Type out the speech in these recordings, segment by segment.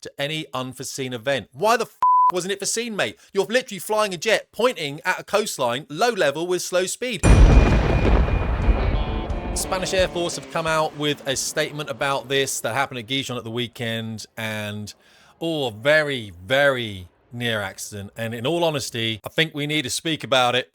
to any unforeseen event. Why the wasn't it foreseen, mate? You're literally flying a jet, pointing at a coastline, low level with slow speed. Spanish Air Force have come out with a statement about this that happened at Gijon at the weekend, and very, very near accident. And in all honesty, I think we need to speak about it.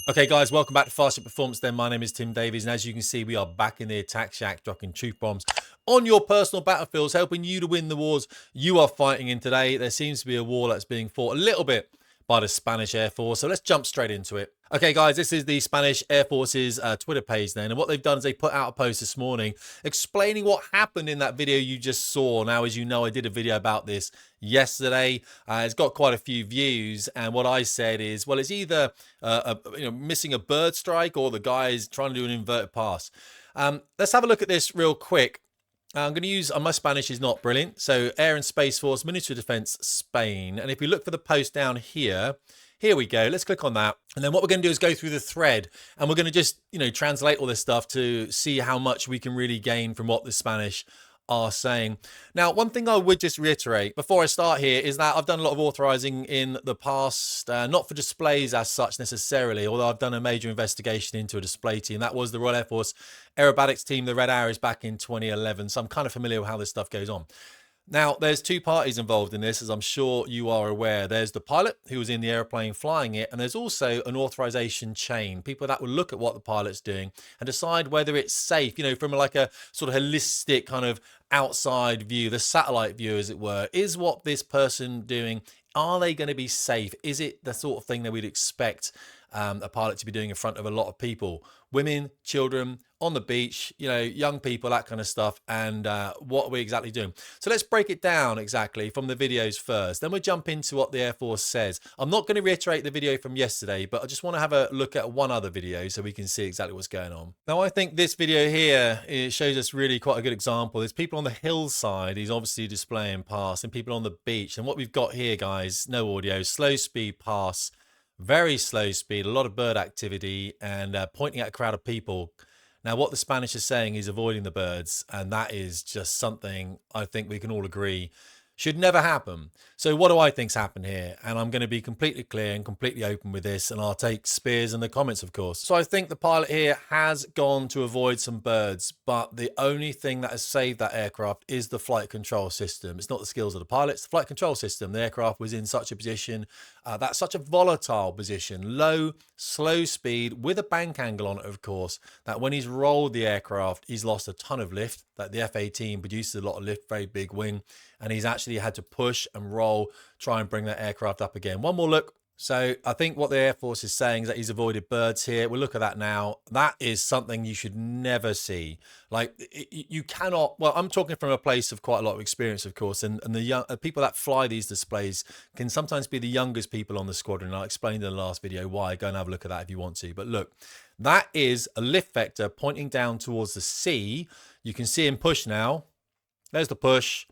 Okay, guys, welcome back to Fast Jet Performance then. My name is Tim Davies, and as you can see, we are back in the attack shack, dropping truth bombs on your personal battlefields, helping you to win the wars you are fighting in today. There seems to be a war that's being fought a little bit by the Spanish Air Force, so let's jump straight into it. Okay, guys, this is the Spanish Air Force's Twitter page then, and what they've done is they put out a post this morning explaining what happened in that video you just saw. Now, as you know, I did a video about this yesterday. It's got quite a few views, and what I said is, well, it's either missing a bird strike or the guy is trying to do an inverted pass. Let's have a look at this real quick. I'm going to use, my Spanish is not brilliant, so Air and Space Force, Ministry of Defense, Spain. And if we look for the post down here, here we go. Let's click on that. And then what we're going to do is go through the thread, and we're going to just, translate all this stuff to see how much we can really gain from what the Spanish are saying. Now, one thing I would just reiterate before I start here is that I've done a lot of authorizing in the past, not for displays as such necessarily, although I've done a major investigation into a display team. That was the Royal Air Force Aerobatics team, the Red Arrows, back in 2011. So I'm kind of familiar with how this stuff goes on. Now, there's two parties involved in this, as I'm sure you are aware. There's the pilot who was in the airplane flying it, and there's also an authorization chain, people that will look at what the pilot's doing and decide whether it's safe, from like a sort of holistic kind of outside view, the satellite view, as it were. Is what this person doing, are they going to be safe? Is it the sort of thing that we'd expect a pilot to be doing in front of a lot of people? Women, children, on the beach, young people, that kind of stuff. And what are we exactly doing? So let's break it down exactly from the videos first. Then we'll jump into what the Air Force says. I'm not going to reiterate the video from yesterday, but I just want to have a look at one other video so we can see exactly what's going on. Now, I think this video here, it shows us really quite a good example. There's people on the hillside, he's obviously displaying pass, and people on the beach. And what we've got here, guys, no audio, slow speed pass, very slow speed, a lot of bird activity, and pointing at a crowd of people. Now, what the Spanish are saying is avoiding the birds, and that is just something I think we can all agree should never happen. So what do I think's happened here? And I'm going to be completely clear and completely open with this, and I'll take spears in the comments, of course. So I think the pilot here has gone to avoid some birds, but the only thing that has saved that aircraft is the flight control system. It's not the skills of the pilot, it's the flight control system. The aircraft was in such a position, that's such a volatile position, low, slow speed with a bank angle on it, of course, that when he's rolled the aircraft, he's lost a ton of lift. That the F-18 produces a lot of lift, very big wing, and he's actually had to push and roll, try and bring that aircraft up again. One more look. So I think what the Air Force is saying is that he's avoided birds here. We'll look at that now. That is something you should never see. Like, you cannot, well, I'm talking from a place of quite a lot of experience, of course, and the young people that fly these displays can sometimes be the youngest people on the squadron. I'll explain in the last video why. Go and have a look at that if you want to. But look, that is a lift vector pointing down towards the sea. You can see him push now. There's the push.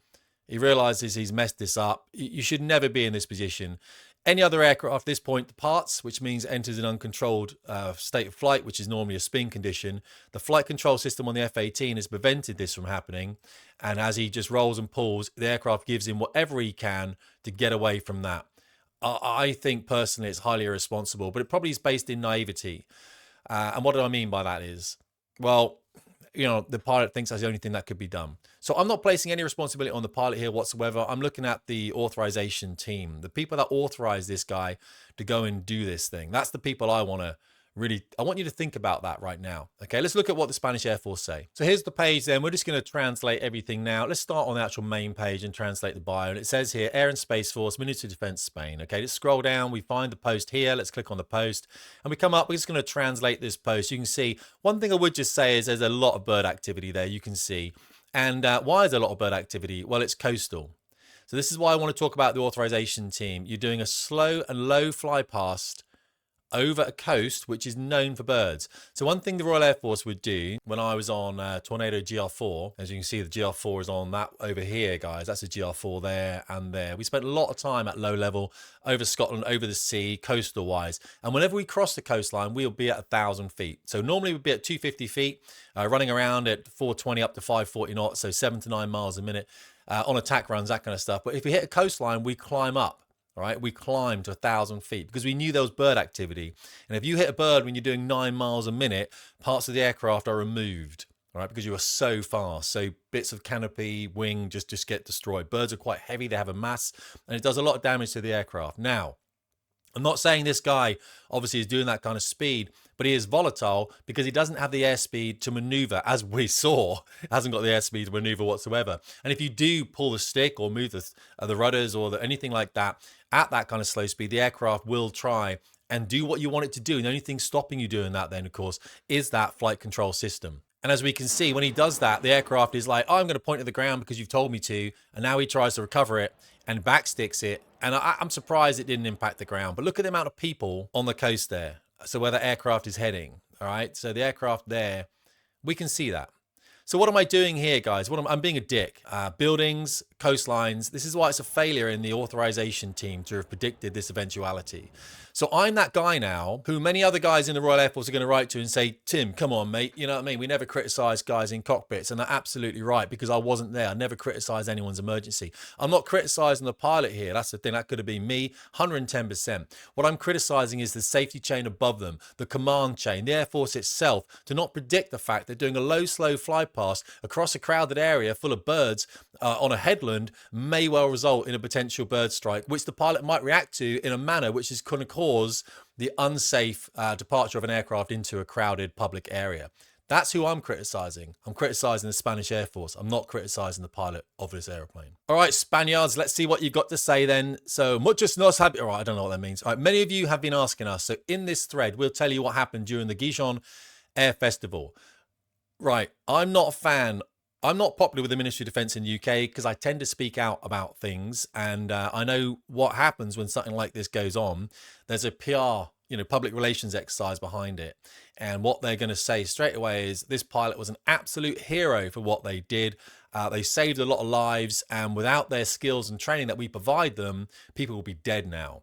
He realizes he's messed this up. You should never be in this position. Any other aircraft at this point departs, which means enters an uncontrolled state of flight, which is normally a spin condition. The flight control system on the F-18 has prevented this from happening. And as he just rolls and pulls, the aircraft gives him whatever he can to get away from that. I think personally it's highly irresponsible, but it probably is based in naivety. And what do I mean by that is, well, the pilot thinks that's the only thing that could be done. So I'm not placing any responsibility on the pilot here whatsoever. I'm looking at the authorization team, the people that authorize this guy to go and do this thing. That's the people I want you to think about that right now. Okay, let's look at what the Spanish Air Force say. So here's the page then. We're just going to translate everything now. Let's start on the actual main page and translate the bio. And it says here, Air and Space Force, Ministry of Defense, Spain. Okay, let's scroll down. We find the post here. Let's click on the post. And we come up. We're just going to translate this post. You can see, one thing I would just say is there's a lot of bird activity there, you can see. And why is there a lot of bird activity? Well, it's coastal. So this is why I want to talk about the authorization team. You're doing a slow and low fly past over a coast which is known for birds. So one thing the Royal Air Force would do when I was on Tornado GR4, as you can see, the GR4 is on that over here, guys. That's a GR4 there and there. We spent a lot of time at low level over Scotland, over the sea, coastal wise. And whenever we cross the coastline, we'll be at 1,000 feet. So normally we'd be at 250 feet, running around at 420 up to 540 knots, so 7 to 9 miles a minute. on attack runs, that kind of stuff. But if we hit a coastline, we climb up. All right, we climbed to 1,000 feet because we knew there was bird activity. And if you hit a bird when you're doing 9 miles a minute, parts of the aircraft are removed, all right, because you are so fast. So bits of canopy, wing just get destroyed. Birds are quite heavy, they have a mass, and it does a lot of damage to the aircraft. Now, I'm not saying this guy obviously is doing that kind of speed, but he is volatile because he doesn't have the airspeed to maneuver, as we saw. Hasn't got the airspeed to maneuver whatsoever. And if you do pull the stick or move the rudders or anything like that at that kind of slow speed, the aircraft will try and do what you want it to do. And the only thing stopping you doing that then, of course, is that flight control system. And as we can see, when he does that, the aircraft is like, oh, I'm going to point at the ground because you've told me to. And now he tries to recover it and backsticks it. And I'm surprised it didn't impact the ground. But look at the amount of people on the coast there. So where the aircraft is heading. All right. So the aircraft there, we can see that. So what am I doing here, guys? I'm being a dick. Buildings, coastlines. This is why it's a failure in the authorization team to have predicted this eventuality. So I'm that guy now who many other guys in the Royal Air Force are going to write to and say, Tim, come on, mate. You know what I mean? We never criticize guys in cockpits. And they're absolutely right because I wasn't there. I never criticized anyone's emergency. I'm not criticizing the pilot here. That's the thing. That could have been me, 110%. What I'm criticizing is the safety chain above them, the command chain, the Air Force itself, to not predict the fact that doing a low, slow fly past across a crowded area full of birds on a headland may well result in a potential bird strike, which the pilot might react to in a manner which is going to cause the unsafe departure of an aircraft into a crowded public area. That's who I'm criticizing. I'm criticizing the Spanish Air Force. I'm not criticizing the pilot of this airplane. All right, Spaniards, let's see what you've got to say then. So, muchos nos have... All right, I don't know what that means. All right, many of you have been asking us. So, in this thread, we'll tell you what happened during the Gijon Air Festival. Right, I'm not a fan. I'm not popular with the Ministry of Defence in the UK because I tend to speak out about things. And I know what happens when something like this goes on. There's a PR, public relations exercise behind it. And what they're going to say straight away is this pilot was an absolute hero for what they did. They saved a lot of lives. And without their skills and training that we provide them, people will be dead now.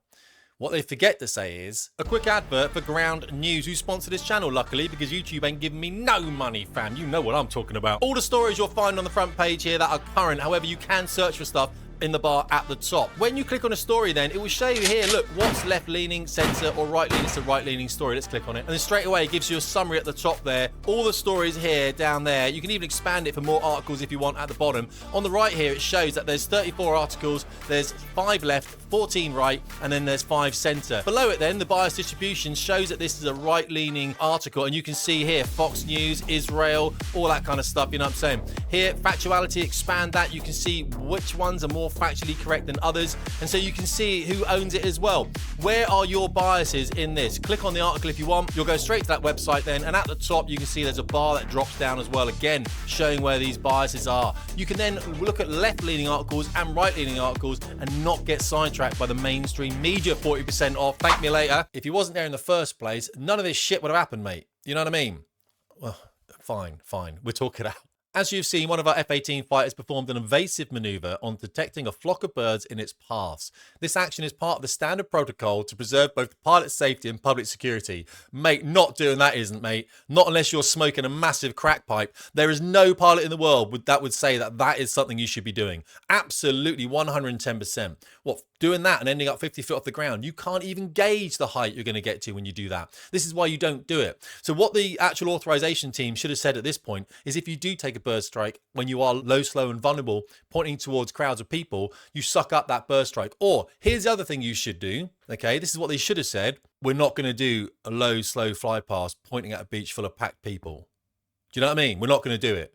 What they forget to say is a quick advert for Ground News, who sponsor this channel, luckily, because YouTube ain't giving me no money, fam. You know what I'm talking about. All the stories you'll find on the front page here that are current. However, you can search for stuff in the bar at the top. When you click on a story, then it will show you here, look, what's left-leaning, censor, or right-leaning. It's a right-leaning story. Let's click on it. And then straight away, it gives you a summary at the top there. All the stories here, down there. You can even expand it for more articles if you want at the bottom. On the right here, it shows that there's 34 articles. There's 5 left, 14 right, and then there's 5 center. Below it then, the bias distribution shows that this is a right-leaning article. And you can see here, Fox News, Israel, all that kind of stuff, you know what I'm saying? Here, factuality, expand that. You can see which ones are more factually correct than others, and so you can see who owns it as well. Where are your biases in this? Click on the article if you want. You'll go straight to that website then, and at the top you can see there's a bar that drops down as well, again showing where these biases are. You can then look at left-leaning articles and right-leaning articles and not get sidetracked by the mainstream media. 40% off, thank me later. If you wasn't there in the first place, none of this shit would have happened, mate. You know what I mean? Well, fine, we'll talk it out. As you've seen, one of our F-18 fighters performed an evasive maneuver on detecting a flock of birds in its paths. This action is part of the standard protocol to preserve both pilot safety and public security. Mate, not doing that isn't, mate. Not unless you're smoking a massive crack pipe. There is no pilot in the world that would say that that is something you should be doing. Absolutely 110%. What, doing that and ending up 50 foot off the ground? You can't even gauge the height you're going to get to when you do that. This is why you don't do it. So what the actual authorization team should have said at this point is if you do take a bird strike when you are low, slow and vulnerable, pointing towards crowds of people, you suck up that bird strike. Or here's the other thing you should do. Okay, this is what they should have said. We're not going to do a low, slow fly past pointing at a beach full of packed people. Do you know what I mean? We're not going to do it.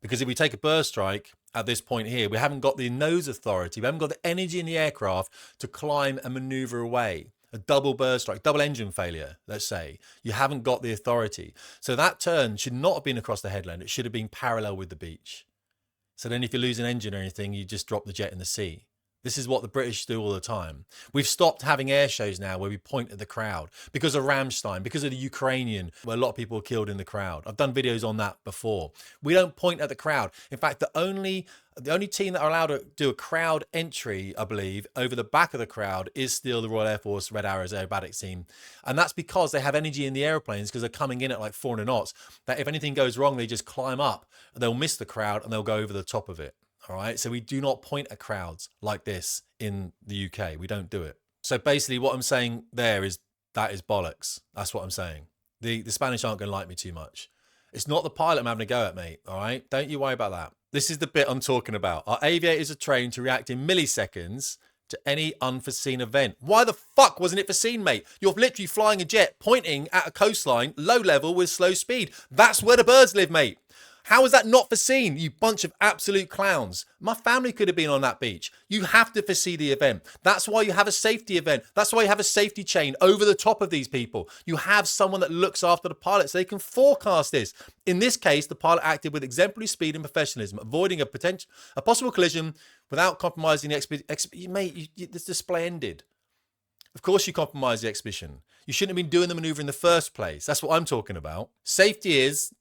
Because if we take a bird strike at this point here, we haven't got the nose authority. We haven't got the energy in the aircraft to climb and maneuver away. A double bird strike, double engine failure, let's say. You haven't got the authority. So that turn should not have been across the headland. It should have been parallel with the beach. So then if you lose an engine or anything, you just drop the jet in the sea. This is what the British do all the time. We've stopped having air shows now where we point at the crowd because of Ramstein, because of the Ukrainian, where a lot of people were killed in the crowd. I've done videos on that before. We don't point at the crowd. In fact, the only team that are allowed to do a crowd entry, I believe, over the back of the crowd is still the Royal Air Force Red Arrows aerobatics team. And that's because they have energy in the airplanes because they're coming in at like 400 knots, that if anything goes wrong, they just climb up, they'll miss the crowd and they'll go over the top of it. All right. So we do not point at crowds like this in the UK. We don't do it. So basically what I'm saying there is that is bollocks. That's what I'm saying. The Spanish aren't going to like me too much. It's not the pilot I'm having a go at, mate. All right. Don't you worry about that. This is the bit I'm talking about. Our aviators are trained to react in milliseconds to any unforeseen event. Why the fuck wasn't it foreseen, mate? You're literally flying a jet pointing at a coastline, low level with slow speed. That's where the birds live, mate. How is that not foreseen, you bunch of absolute clowns? My family could have been on that beach. You have to foresee the event. That's why you have a safety event. That's why you have a safety chain over the top of these people. You have someone that looks after the pilot so they can forecast this. In this case, the pilot acted with exemplary speed and professionalism, avoiding a possible collision without compromising the expedition. Mate, this display ended. Of course you compromise the exhibition. You shouldn't have been doing the maneuver in the first place. That's what I'm talking about. Safety is...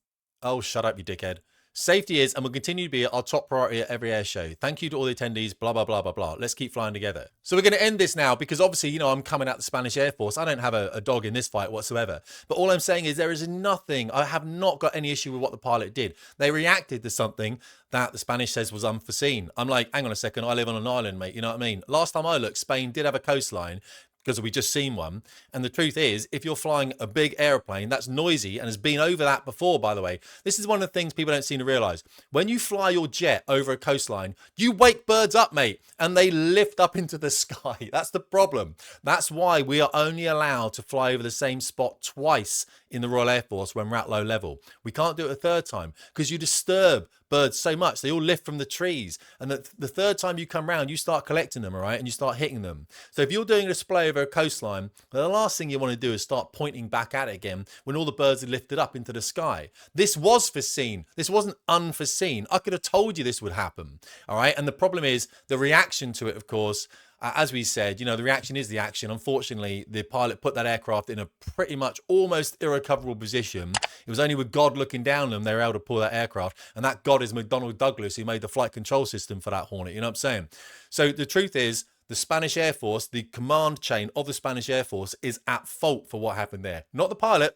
Oh, shut up, you dickhead. Safety is and will continue to be our top priority at every air show. Thank you to all the attendees, blah, blah, blah, blah, blah. Let's keep flying together. So we're going to end this now because obviously, you know, I'm coming out the Spanish Air Force. I don't have a dog in this fight whatsoever. But all I'm saying is there is nothing. I have not got any issue with what the pilot did. They reacted to something that the Spanish says was unforeseen. I'm like, hang on a second. I live on an island, mate. You know what I mean? Last time I looked, Spain did have a coastline, because we just seen one. And the truth is, if you're flying a big airplane that's noisy and has been over that before, by the way, this is one of the things people don't seem to realize. When you fly your jet over a coastline, you wake birds up, mate, and they lift up into the sky. That's the problem. That's why we are only allowed to fly over the same spot twice in the Royal Air Force when we're at low level. We can't do it a third time because you disturb birds so much. They all lift from the trees. And the third time you come round, you start collecting them, all right? And you start hitting them. So if you're doing a display over a coastline, the last thing you want to do is start pointing back at it again when all the birds are lifted up into the sky. This was foreseen. This wasn't unforeseen. I could have told you this would happen, all right? And the problem is the reaction to it, of course, as we said, you know, the reaction is the action. Unfortunately, the pilot put that aircraft in a pretty much almost irrecoverable position. It was only with God looking down on them they were able to pull that aircraft. And that God is McDonnell Douglas, who made the flight control system for that Hornet. You know what I'm saying? So the truth is, the Spanish Air Force, the command chain of the Spanish Air Force is at fault for what happened there. Not the pilot.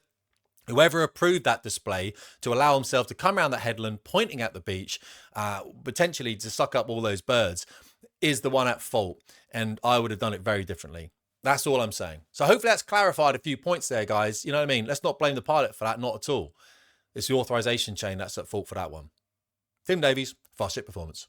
Whoever approved that display to allow himself to come around that headland pointing at the beach, potentially to suck up all those birds, is the one at fault. And I would have done it very differently. That's all I'm saying. So hopefully that's clarified a few points there, guys. You know what I mean? Let's not blame the pilot for that. Not at all. It's the authorization chain that's at fault for that one. Tim Davies, Fast Jet Performance.